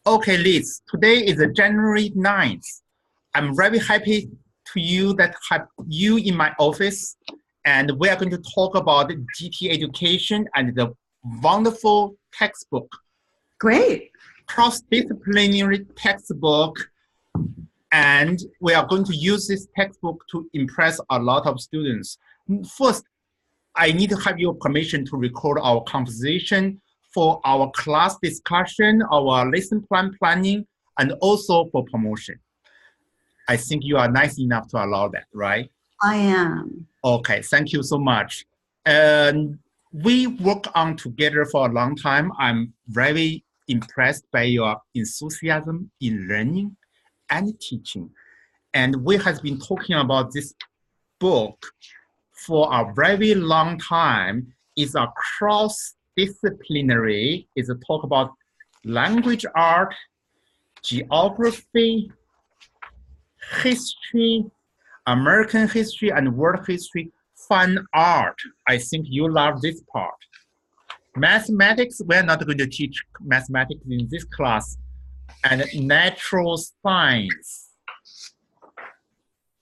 Okay, Liz, today is January 9th. I'm very happy to you that have you in my office, and we are going to talk about GT education and the wonderful textbook, Great. cross-disciplinary textbook, and we are going to use this textbook to impress a lot of students. First, I need to have your permission to record our conversation for our class discussion, our lesson plan planning, and also for promotion. I think you are nice enough to allow that, right? I am. Okay, thank you so much. And we work on together for a long time. I'm very impressed by your enthusiasm in learning and teaching. And we have been talking about this book for a very long time. It's a cross-disciplinary, it's a talk about language art, geography, history, American history, and world history, fun art. I think you love this part. Mathematics, we're not going to teach mathematics in this class, and natural science.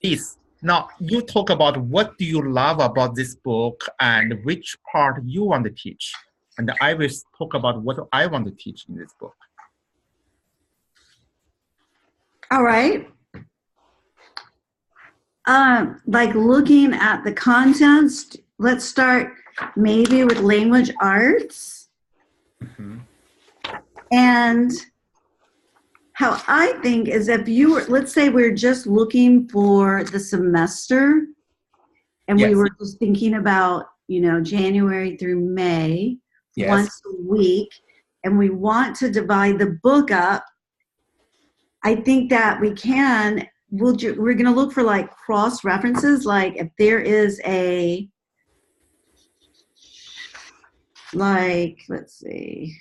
This. Now, you talk about what do you love about this book and which part you want to teach. And I will talk about what I want to teach in this book. All right. Like looking at the contents, let's start maybe with language arts. Mm-hmm. And how I think is if you were, let's say we're just looking for the semester and Yes. we were just thinking about, January through May, Yes. once a week, and we want to divide the book up, I think that we can, we're going to look for like cross references, like if there is let's see.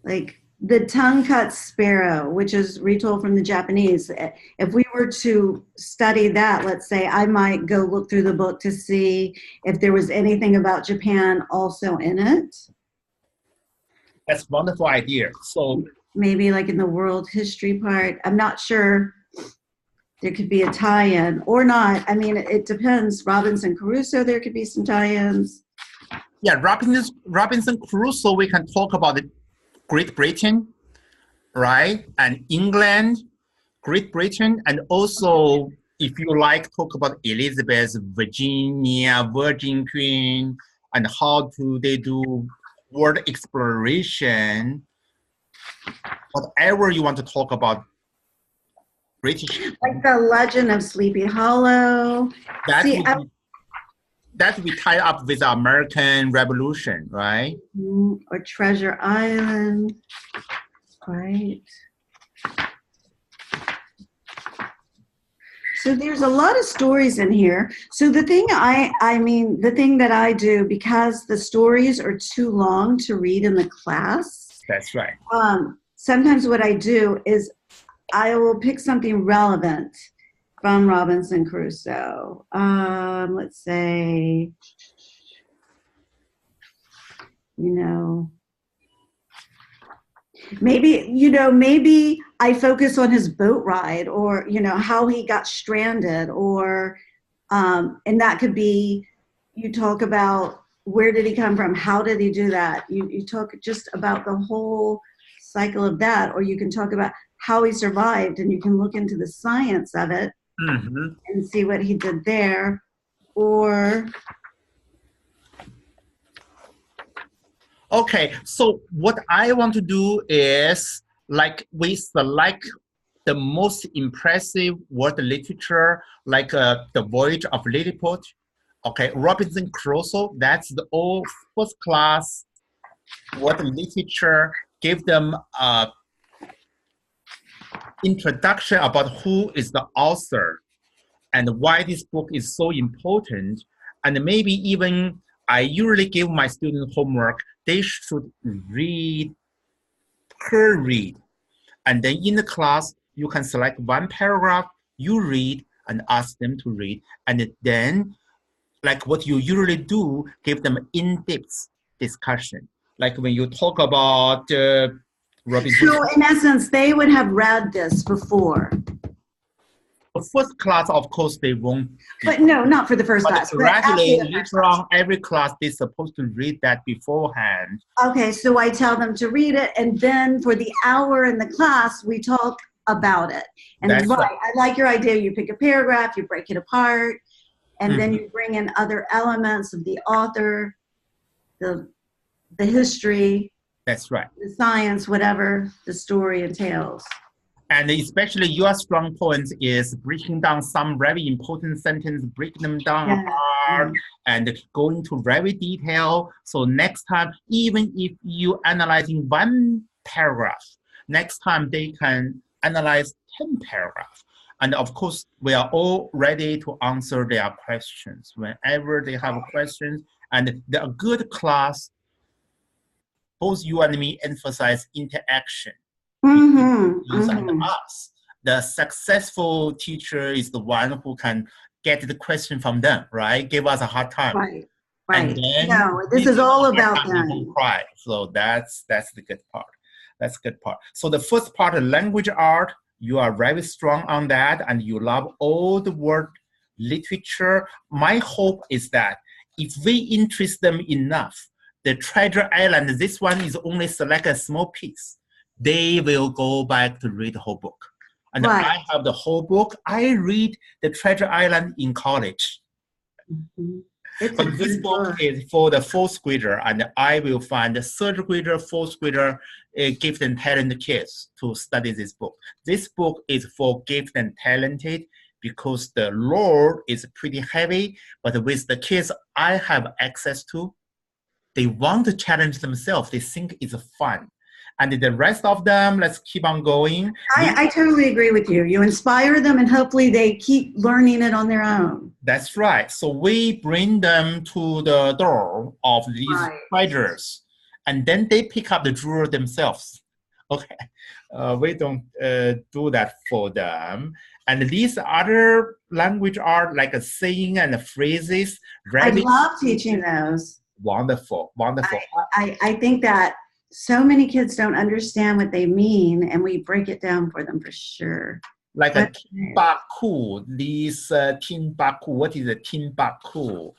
Like the tongue-cut sparrow, which is retold from the Japanese. If we were to study that, let's say, I might go look through the book to see if there was anything about Japan also in it. That's a wonderful idea. So maybe like in the world history part. I'm not sure. There could be a tie-in or not. I mean, it depends. Robinson Crusoe, there could be some tie-ins. yeah, Robinson Crusoe, we can talk about Great Britain, right? And England, Great Britain, and also, if you like, talk about Elizabeth, Virginia, Virgin Queen, and how do they do world exploration. Whatever you want to talk about, British. Like the Legend of Sleepy Hollow. That we tie up with the American Revolution, right? Or Treasure Island, right? So there's a lot of stories in here. So the thing the thing that I do, because the stories are too long to read in the class. That's right. Sometimes what I do is I will pick something relevant from Robinson Crusoe. Let's say, maybe I focus on his boat ride or, how he got stranded or, and that could be, you talk about where did he come from? How did he do that? You talk just about the whole cycle of that, or you can talk about how he survived and you can look into the science of it. Mm-hmm. And see what he did there, or okay. So what I want to do is we select the most impressive world literature, like the Voyage of Lilliput. Okay, Robinson Crusoe. That's the old first class world literature. Give them introduction about who is the author and why this book is so important. And maybe even I usually give my students homework, they should read per read. And then in the class, you can select one paragraph, you read and ask them to read. And then, like what you usually do, give them in-depth discussion. Like when you talk about Robinson. So in essence, they would have read this before. The first class, of course, they won't. But no, not for the first But class. gradually, later on, every class, they're supposed to read that beforehand. Okay, so I tell them to read it, and then for the hour in the class, we talk about it. And That's right, right. I like your idea. You pick a paragraph, you break it apart, and then you bring in other elements of the author, the history. That's right. The science, whatever the story entails. And especially your strong point is breaking down some very important sentence, breaking them down apart, and go into very detail. So next time, even if you analyzing one paragraph, next time they can analyze 10 paragraphs. And of course, we are all ready to answer their questions whenever they have questions. And the good class, both you and me emphasize interaction. And us. The successful teacher is the one who can get the question from them, right? Give us a hard time. Right. And then no, this is all about them. Cry. So that's the good part. That's the good part. So the first part, language art, you are very strong on that, and you love all the word literature. My hope is that if we interest them enough, the Treasure Island, this one is only select a small piece. They will go back to read the whole book. And I have the whole book. I read the Treasure Island in college. But this book is for the fourth grader, and I will find the third grader, fourth grader, gifted and talented kids to study this book. This book is for gifted and talented because the lore is pretty heavy, but with the kids I have access to, they want to challenge themselves. They think it's fun. And the rest of them, let's keep on going. I totally agree with you. You inspire them, and hopefully they keep learning it on their own. That's right. So we bring them to the door of these treasures, and then they pick up the jewel themselves. Okay, we don't do that for them. And these other language art, like a saying and phrases. I love teaching those. Wonderful, wonderful. I think that so many kids don't understand what they mean, and we break it down for them for sure. Like a Timbuktu, Timbuktu, what is a Timbuktu?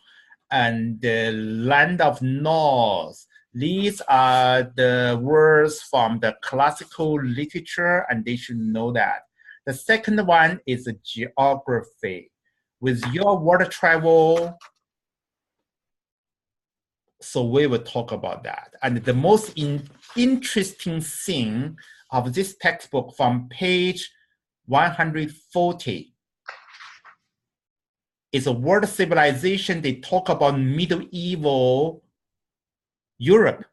And the land of North. These are the words from the classical literature, and they should know that. The second one is geography. With your word travel, so we will talk about that. And the most interesting thing of this textbook from page 140 is a world civilization. They talk about medieval Europe,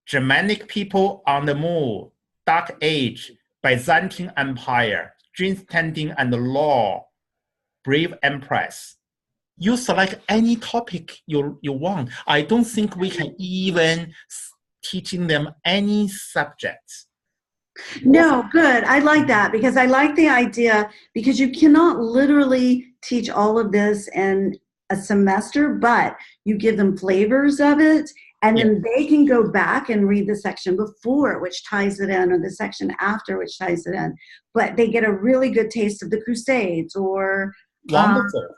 Germanic people on the move, Dark Age, Byzantine Empire, strength standing and law, brave empress. You select any topic you want. I don't think we can even teaching them any subjects. No, good. I like that because I like the idea because you cannot literally teach all of this in a semester, but you give them flavors of it, and then they can go back and read the section before, which ties it in, or the section after, which ties it in. But they get a really good taste of the Crusades or wonderful.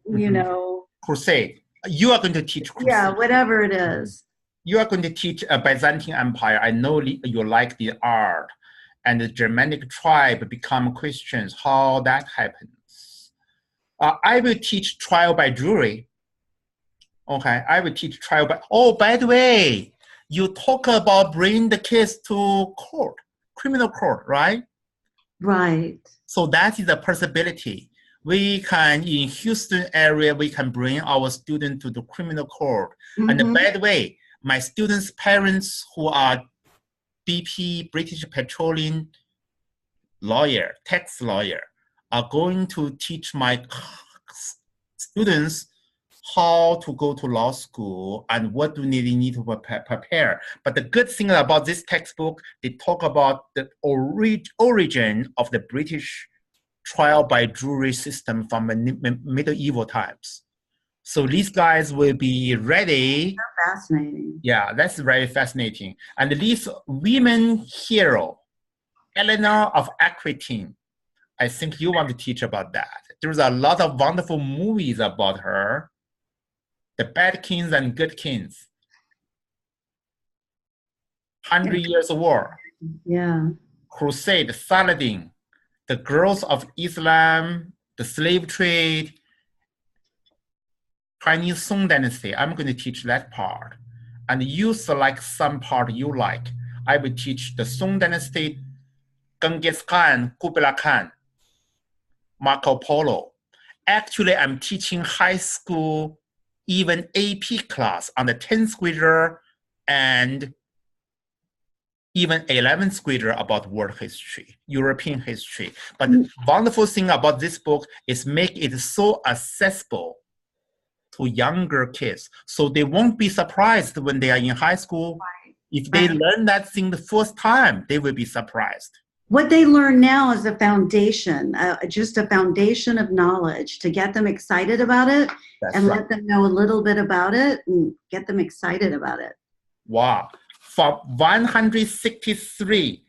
You know, Crusade. You are going to teach Crusade. Yeah, whatever it is. You are going to teach a Byzantine Empire. I know you like the art, and the Germanic tribe become Christians. How that happens? I will teach trial by jury. Okay, I will teach trial by. Oh, by the way, you talk about bringing the kids to court, criminal court, right? Right. So that is a possibility. We can, in Houston area, we can bring our students to the criminal court. And by the way, my students' parents who are BP, British Petroleum lawyer, tax lawyer, are going to teach my students how to go to law school and what do they need to prepare. But the good thing about this textbook, they talk about the origin of the British trial by jury system from medieval times. So these guys will be ready. Fascinating. Yeah, that's very fascinating. And this women hero, Eleanor of Aquitaine, I think you want to teach about that. There's a lot of wonderful movies about her. The Bad Kings and Good Kings. 100 Years of War. Yeah. Crusade, Saladin, the growth of Islam, the slave trade, Chinese Song Dynasty. I'm going to teach that part. And you select some part you like. I will teach the Song Dynasty, Genghis Khan, Kublai Khan, Marco Polo. Actually, I'm teaching high school, even AP class on the 10th grader and even 11th grader about world history, European history. But the wonderful thing about this book is make it so accessible to younger kids. So they won't be surprised when they are in high school. If they learn that thing the first time, they will be surprised. What they learn now is a foundation, just a foundation of knowledge to get them excited about it. That's and right. Let them know a little bit about it and get them excited about it. Wow. From 163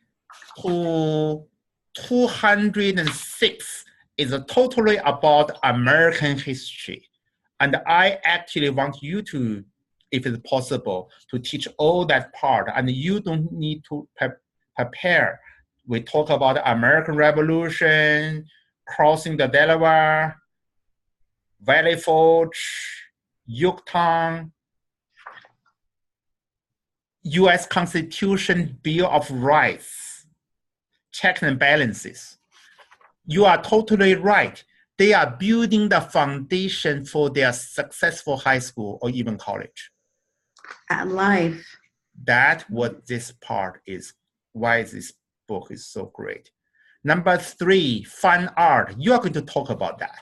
to 206 is totally about American history. And I actually want you to, if it's possible, to teach all that part. And you don't need to prepare. We talk about the American Revolution, crossing the Delaware, Valley Forge, Yorktown, U.S. Constitution, Bill of Rights, checks and balances. You are totally right. They are building the foundation for their successful high school or even college. At life. That's what this part is, why this book is so great. Number 3, fine art. You are going to talk about that.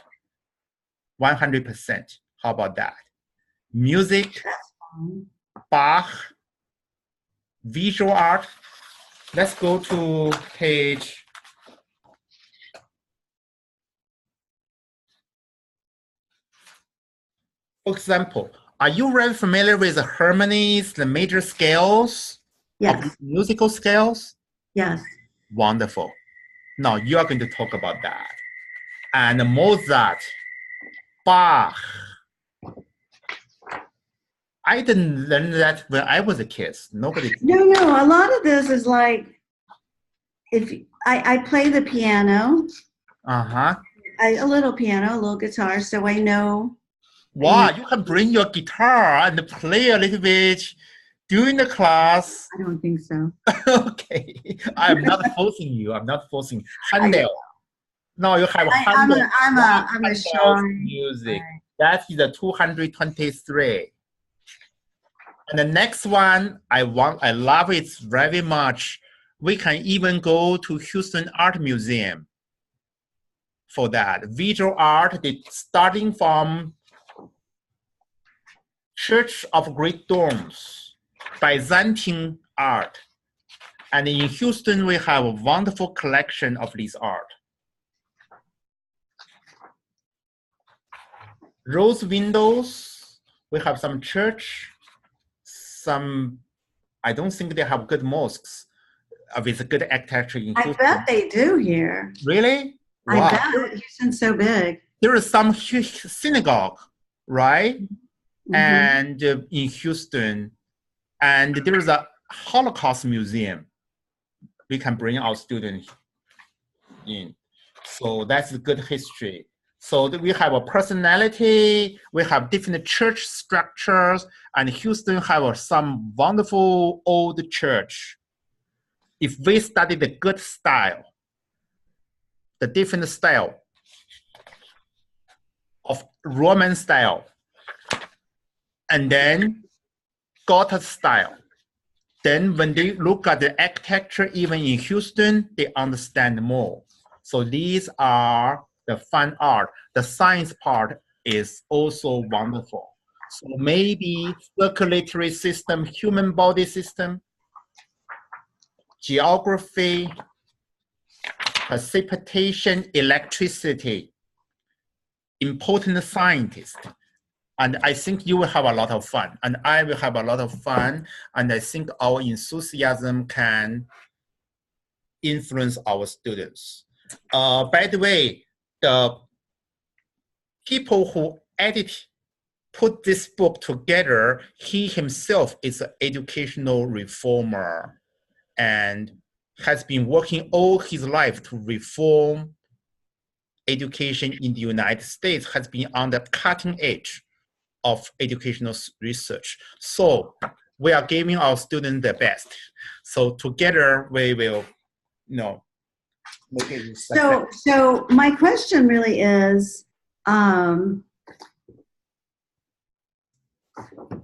100%. How about that? Music, Bach, visual art. Let's go to page. For example, are you very familiar with the harmonies, the major scales? Yes. Musical scales? Yes. Wonderful. Now you are going to talk about that. And Mozart, Bach. I didn't learn that when I was a kid. Nobody. No. A lot of this is like, if I play the piano. A little piano, a little guitar, so I know. Wow, you can bring your guitar and play a little bit during the class. I don't think so. Okay, I'm not forcing you. I'm not forcing. Handel. No, you have Handel. I'm a shy music. That is the 223. And the next one, I love it very much. We can even go to Houston Art Museum for that. Visual art, starting from Church of Great Domes, Byzantine art. And in Houston, we have a wonderful collection of this art. Rose windows, we have some church, some, I don't think they have good mosques with good architecture in Houston. I bet they do here. Really? Wow. I bet. Houston's so big. There is some synagogue, right? And in Houston, and there is a Holocaust museum. We can bring our students in. So that's a good history. So we have a personality, we have different church structures, and Houston have some wonderful old church. If we study the good style, the different style of Roman style, and then Gothic style. Then when they look at the architecture, even in Houston, they understand more. So these are the fine art. The science part is also wonderful. So maybe circulatory system, human body system, geography, precipitation, electricity, important scientist. And I think you will have a lot of fun, and I will have a lot of fun. And I think our enthusiasm can influence our students. By the way, the people who put this book together, he himself is an educational reformer and has been working all his life to reform education in the United States, has been on the cutting edge of educational research. So we are giving our students the best. So together we will, make it success. So my question really is,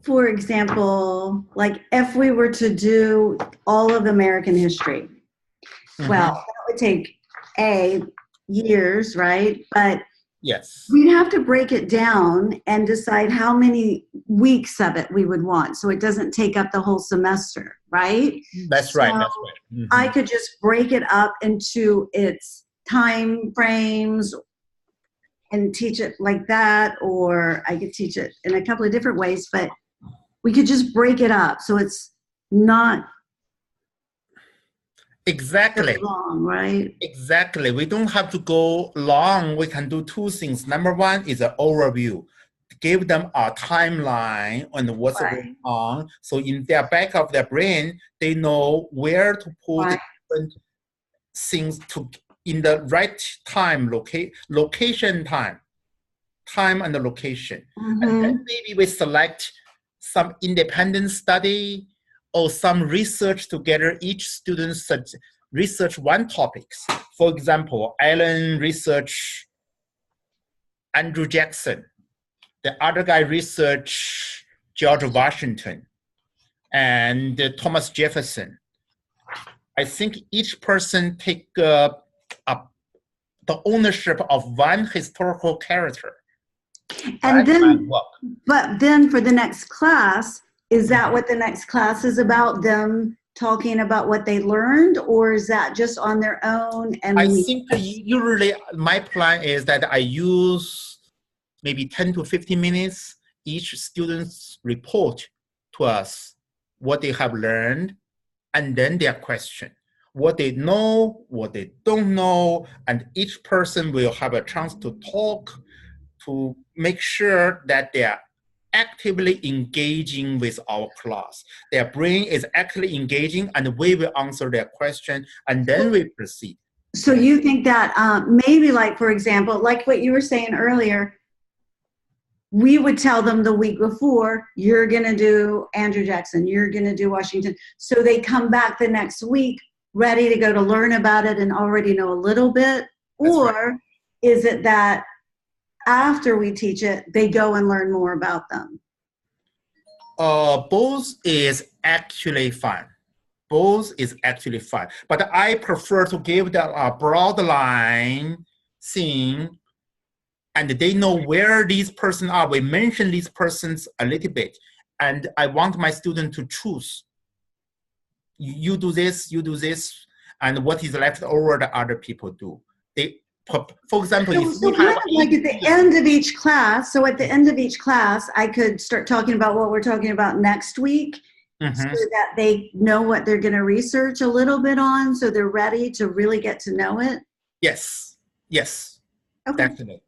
for example, like if we were to do all of American history, well, that would take years, right? But yes, we'd have to break it down and decide how many weeks of it we would want, so it doesn't take up the whole semester, right? That's right. That's right. I could just break it up into its time frames and teach it like that, or I could teach it in a couple of different ways, but we could just break it up so it's not exactly long, right? Exactly. We don't have to go long. We can do two things. Number one is an overview. Give them a timeline on what's going on. So in their back of their brain, they know where to put different things in the right time, location time and the location. And then maybe we select some independent study or some research together. Each student research one topic. For example, Alan research Andrew Jackson. The other guy research George Washington and Thomas Jefferson. I think each person take the ownership of one historical character. And then, but then for the next class, is that what the next class is about? Them talking about what they learned, or is that just on their own? And I think usually my plan is that I use maybe 10 to 15 minutes. Each student's report to us what they have learned, and then their question, what they know, what they don't know, and each person will have a chance to talk to make sure that they are actively engaging with our class. Their brain is actively engaging, and we will answer their question, and then we proceed. So you think that maybe, like, for example, like what you were saying earlier, we would tell them the week before, you're going to do Andrew Jackson, you're going to do Washington. So they come back the next week ready to go to learn about it and already know a little bit? Or is it that after we teach it, they go and learn more about them? Both is actually fun. Both is actually fun. But I prefer to give them a broad line thing, and they know where these persons are. We mention these persons a little bit, and I want my student to choose. You do this, and what is left over, the other people do. For example, so kind of like at the end of each class, so at the end of each class, I could start talking about what we're talking about next week, so that they know what they're going to research a little bit on, so they're ready to really get to know it? Yes, definitely.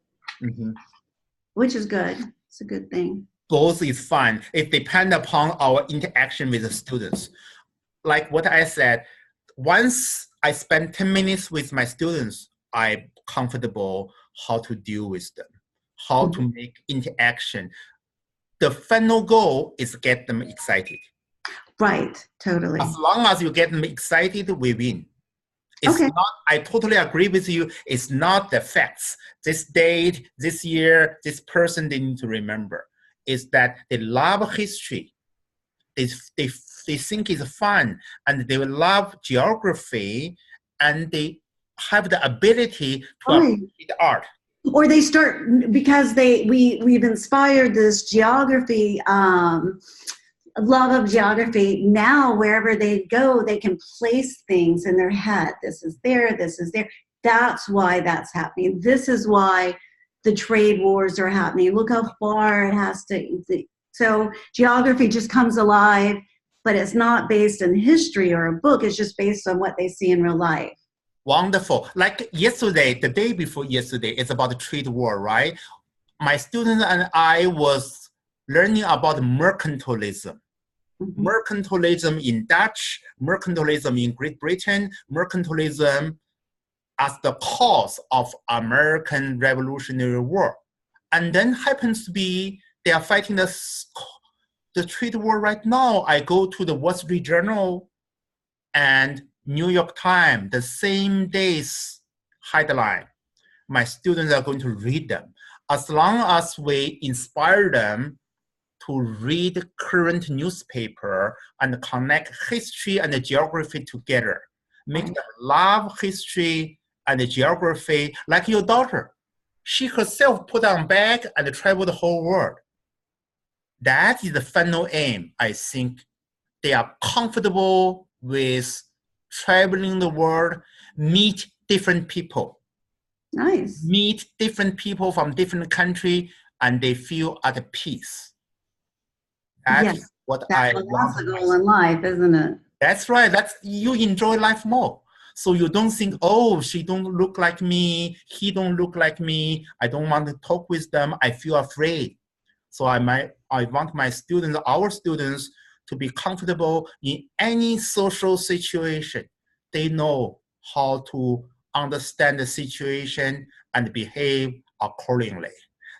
Which is good. It's a good thing. Both is fun. It depends upon our interaction with the students. Like what I said, once I spend 10 minutes with my students, I'm comfortable how to deal with them, how to make interaction. The final goal is get them excited. Right, totally. As long as you get them excited, we win. It's not, I totally agree with you. It's not the facts. This date, this year, this person they need to remember. It's that they love history. They think it's fun, and they will love geography, and they have the ability to appreciate art. Or they start, because we've inspired this geography, love of geography. Now wherever they go, they can place things in their head. This is there, this is there. That's why that's happening. This is why the trade wars are happening. Look how far it has to. So geography just comes alive, but it's not based in history or a book. It's just based on what they see in real life. Wonderful. Like yesterday, the day before yesterday, it's about the trade war, right? My students and I was learning about mercantilism. Mm-hmm. Mercantilism in Dutch, mercantilism in Great Britain, mercantilism as the cause of American Revolutionary War. And then happens to be they are fighting the trade war right now. I go to the Wall Street Journal and New York Times, the same day's headline. My students are going to read them. As long as we inspire them to read current newspaper and connect history and geography together, make them love history and geography, like your daughter. She herself put on bag and traveled the whole world. That is the final aim. I think they are comfortable with traveling the world, meet different people. Nice. Meet different people from different countries, and they feel at peace. That's what I want. That's the goal in life, isn't it? That's right. You enjoy life more. So you don't think, oh, she don't look like me, he don't look like me, I don't want to talk with them, I feel afraid. So I want my students, our students, to be comfortable in any social situation. They know how to understand the situation and behave accordingly.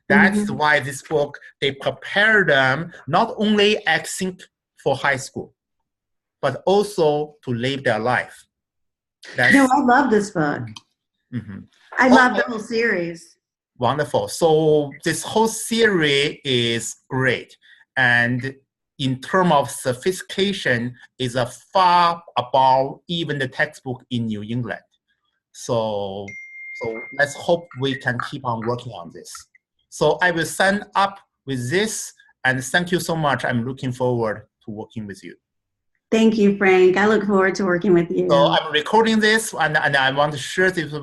That's why this book, they prepare them not only I think for high school, but also to live their life. No, I love this book. I love the whole series. Wonderful. So this whole series is great. And in terms of sophistication, is far above even the textbook in New England. So let's hope we can keep on working on this. So I will sign up with this, and thank you so much. I'm looking forward to working with you. Thank you, Frank. I look forward to working with you. So I'm recording this, and I want to share this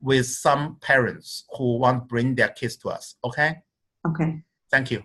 with some parents who want to bring their kids to us. Okay? Okay. Thank you.